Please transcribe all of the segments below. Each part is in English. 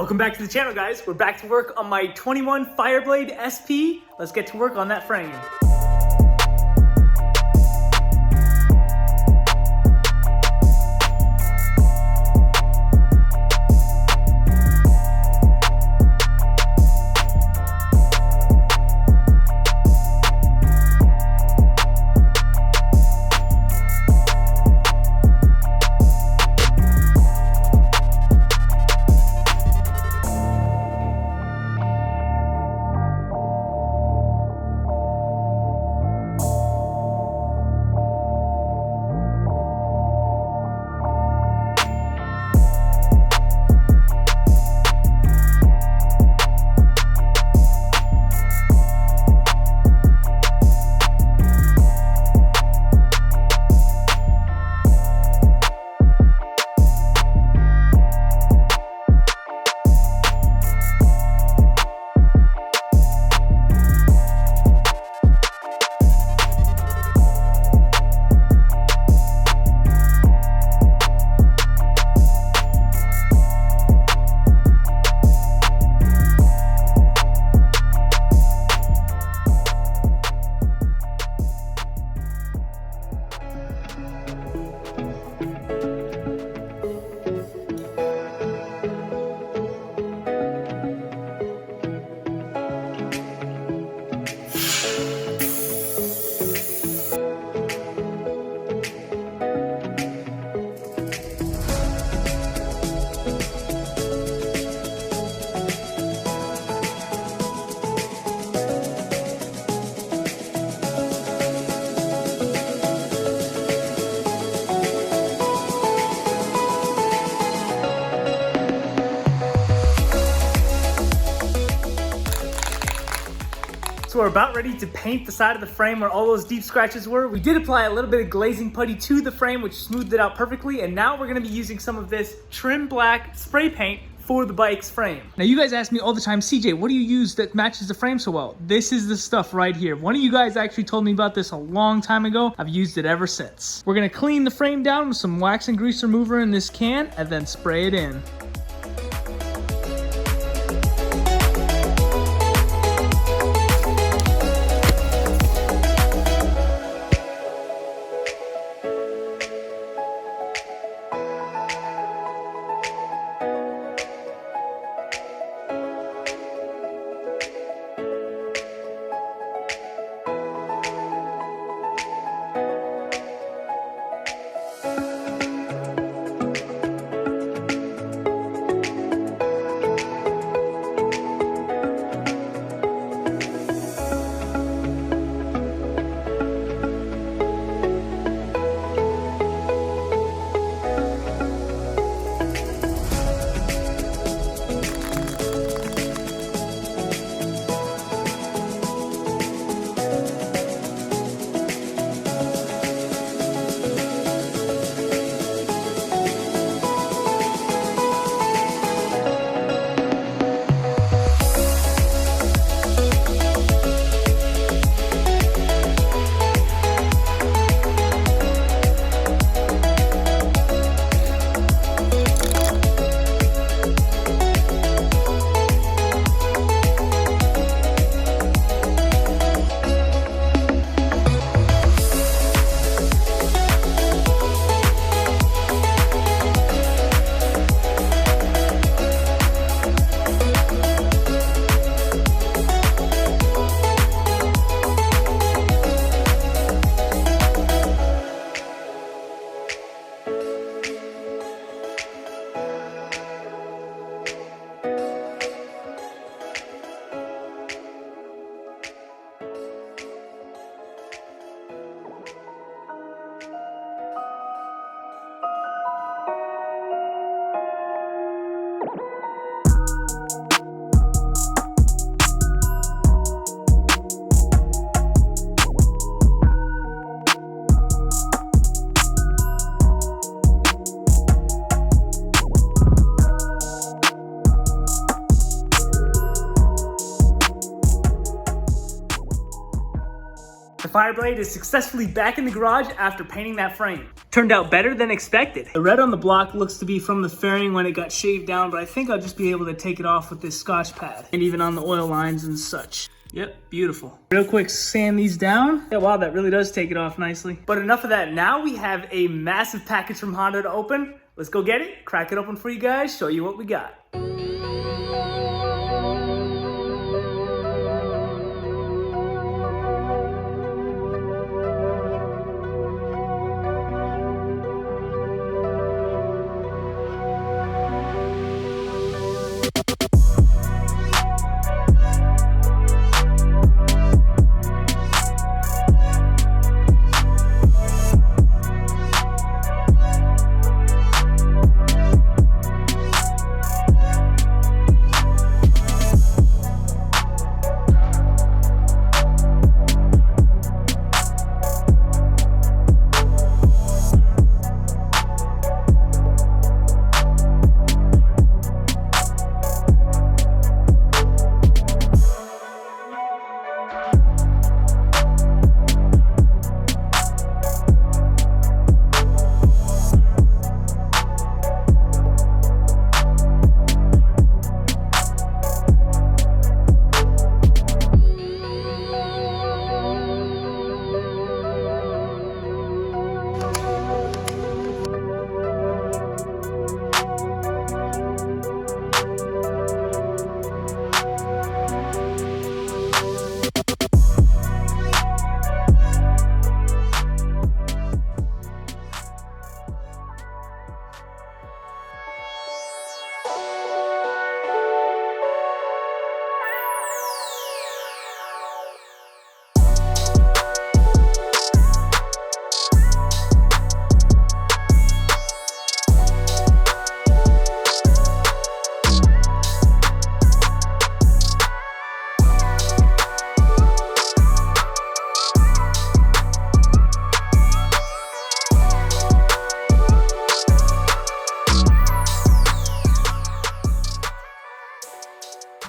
Welcome back to the channel, guys. We're back to work on my 21 Fireblade SP. Let's get to work on that frame. So we're about ready to paint the side of the frame where all those deep scratches were. We did apply a little bit of glazing putty to the frame, which smoothed it out perfectly. And now we're gonna be using some of this trim black spray paint for the bike's frame. Now you guys ask me all the time, CJ, what do you use that matches the frame so well? This is the stuff right here. One of you guys actually told me about this a long time ago. I've used it ever since. We're gonna clean the frame down with some wax and grease remover in this can and then spray it in. Fireblade is successfully back in the garage after painting that frame. Turned out better than expected. The red on the block looks to be from the fairing when it got shaved down, but I think I'll just be able to take it off with this Scotch pad. And even on the oil lines and such. Yep, beautiful. Real quick, sand these down. Yeah, wow, that really does take it off nicely. But enough of that. Now we have a massive package from Honda to open. Let's go get it, crack it open for you guys, show you what we got.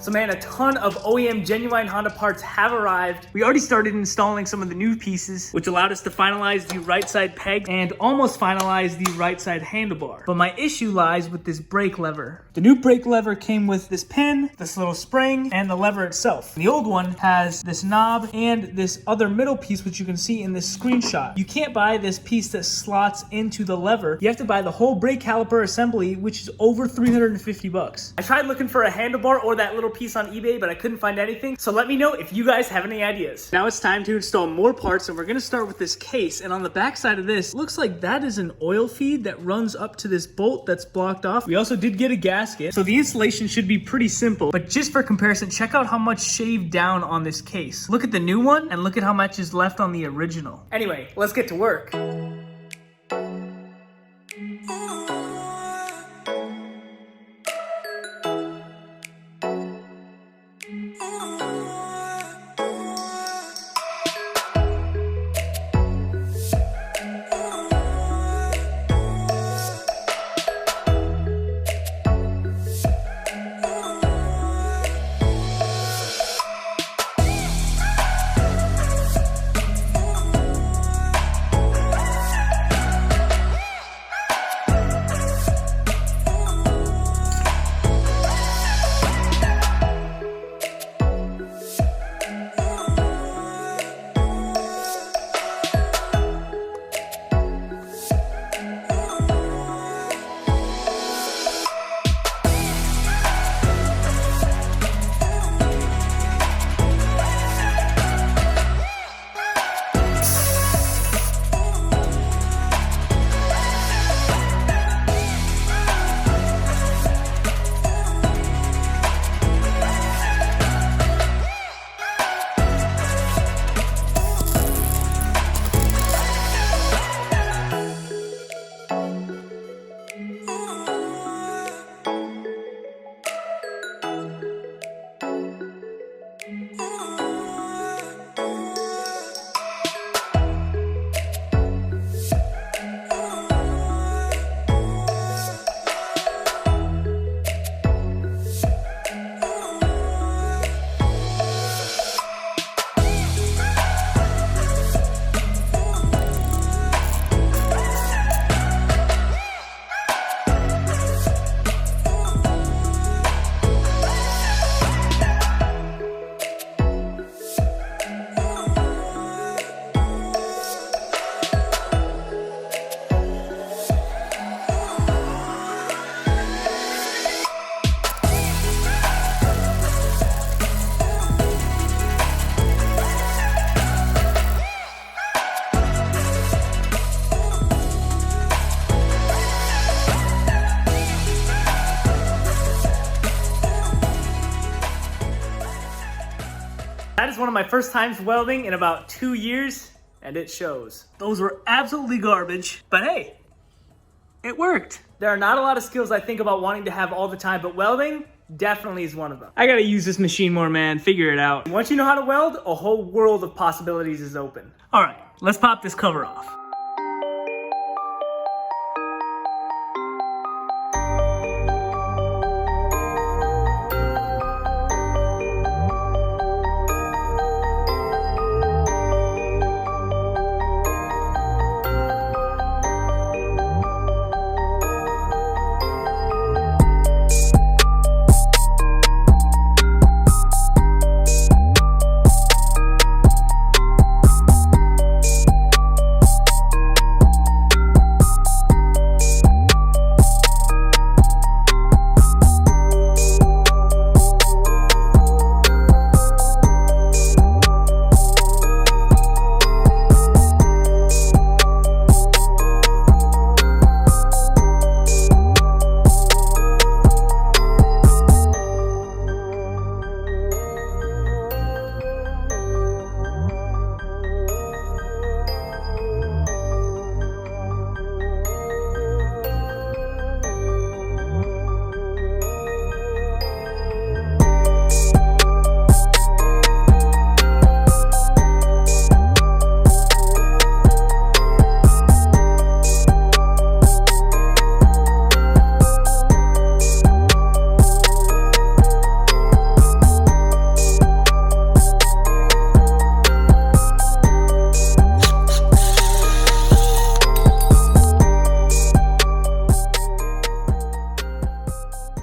So man, a ton of OEM genuine Honda parts have arrived. We already started installing some of the new pieces, which allowed us to finalize the right side peg and almost finalize the right side handlebar. But my issue lies with this brake lever. The new brake lever came with this pin, this little spring, and the lever itself. The old one has this knob and this other middle piece, which you can see in this screenshot. You can't buy this piece that slots into the lever. You have to buy the whole brake caliper assembly, which is over 350 bucks. I tried looking for a handlebar or that little piece on eBay, but I couldn't find anything. So let me know if you guys have any ideas. Now it's time to install more parts, and we're gonna start with this case. And on the back side of this, looks like that is an oil feed that runs up to this bolt that's blocked off. We also did get a gasket, so the installation should be pretty simple. But just for comparison, check out how much shaved down on this case. Look at the new one, and look at how much is left on the original. Anyway, let's get to work. is one of my first times welding in about 2 years, and it shows. Those were absolutely garbage, but hey, it worked. There are not a lot of skills I think about wanting to have all the time, but welding definitely is one of them. I gotta use this machine more, man. Figure it out. Once you know how to weld, a whole world of possibilities is open. All right, let's pop this cover off.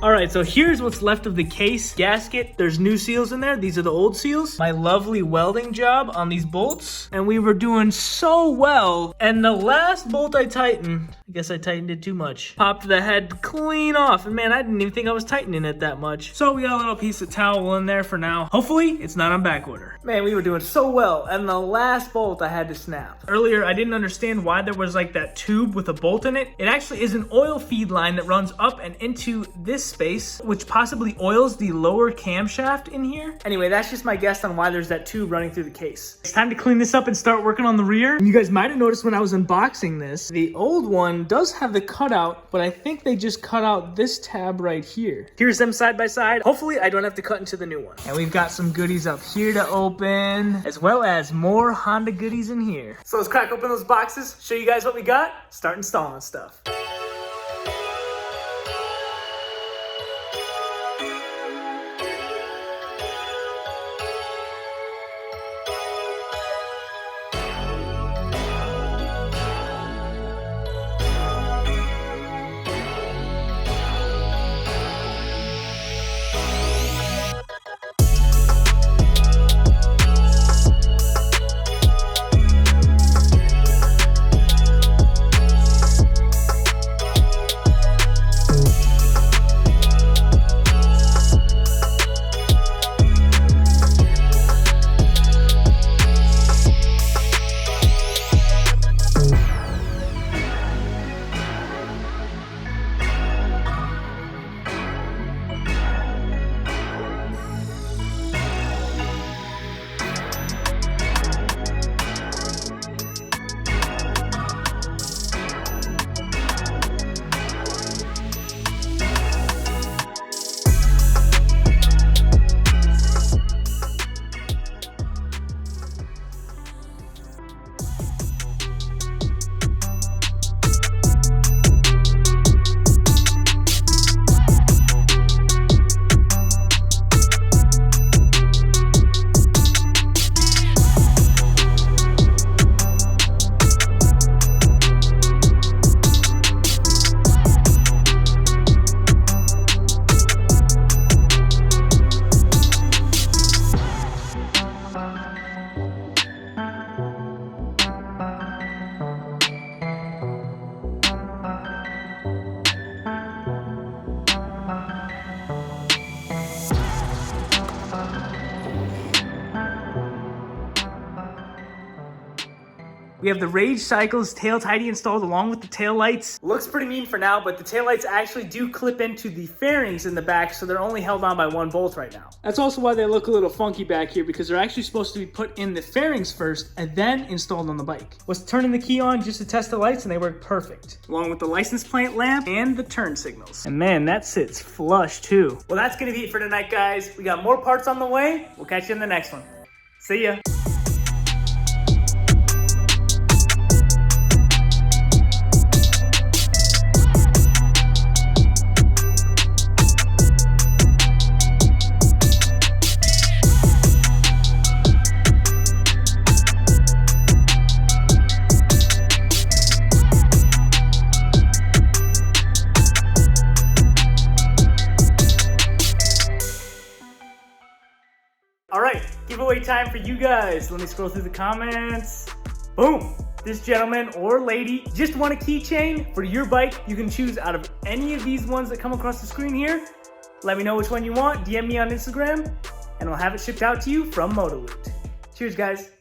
All right, so here's what's left of the case gasket. There's new seals in there. These are the old seals. My lovely welding job on these bolts. And we were doing so well. And the last bolt I tightened, I guess I tightened it too much. Popped the head clean off. And man, I didn't even think I was tightening it that much. So we got a little piece of towel in there for now. Hopefully, it's not on back order. Man, we were doing so well. And the last bolt I had to snap. Earlier, I didn't understand why there was like that tube with a bolt in it. It actually is an oil feed line that runs up and into this space, which possibly oils the lower camshaft in here. Anyway, that's just my guess on why there's that tube running through the case. It's time to clean this up and start working on the rear. And you guys might have noticed when I was unboxing this, the old one does have the cutout, but I think they just cut out this tab right here. Here's them side by side. Hopefully I don't have to cut into the new one. And we've got some goodies up here to open, as well as more Honda goodies in here. So let's crack open those boxes, show you guys what we got, start installing stuff. We have the Rage Cycles tail tidy installed along with the tail lights. Looks pretty mean for now, but the tail lights actually do clip into the fairings in the back, so they're only held on by 1 bolt right now. That's also why they look a little funky back here, because they're actually supposed to be put in the fairings first and then installed on the bike. Was turning the key on just to test the lights and they work perfect. Along with the license plate lamp and the turn signals. And man, that sits flush too. Well, that's gonna be it for tonight, guys. We got more parts on the way. We'll catch you in the next one. See ya. All right, giveaway time for you guys. Let me scroll through the comments. Boom. This gentleman or lady just won a keychain for your bike. You can choose out of any of these ones that come across the screen here. Let me know which one you want. DM me on Instagram, and I'll have it shipped out to you from MotoLoot. Cheers, guys.